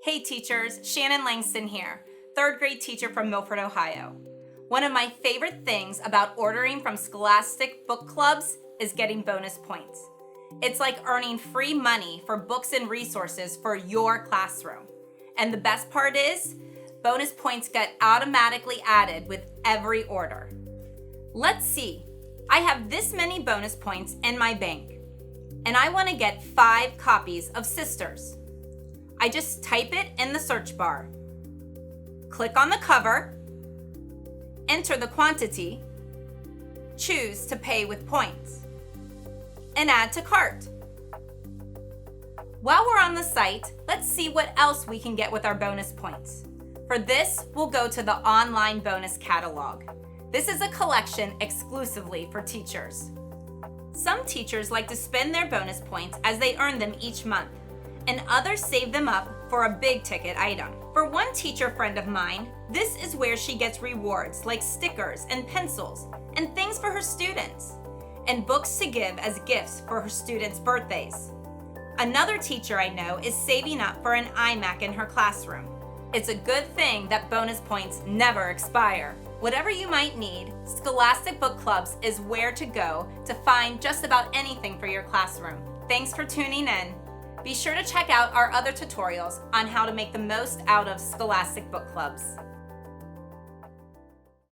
Hey teachers, Shannon Langston here, third grade teacher from Milford, Ohio. One of my favorite things about ordering from Scholastic book clubs is getting bonus points. It's like earning free money for books and resources for your classroom. And the best part is, bonus points get automatically added with every order. Let's see, I have this many bonus points in my bank, and I want to get 5 copies of Sisters. I just type it in the search bar, click on the cover, enter the quantity, choose to pay with points, and add to cart. While we're on the site, let's see what else we can get with our bonus points. For this, we'll go to the online bonus catalog. This is a collection exclusively for teachers. Some teachers like to spend their bonus points as they earn them each month, and others save them up for a big ticket item. For one teacher friend of mine, this is where she gets rewards like stickers and pencils and things for her students, and books to give as gifts for her students' birthdays. Another teacher I know is saving up for an iMac in her classroom. It's a good thing that bonus points never expire. Whatever you might need, Scholastic Book Clubs is where to go to find just about anything for your classroom. Thanks for tuning in. Be sure to check out our other tutorials on how to make the most out of Scholastic Book Clubs.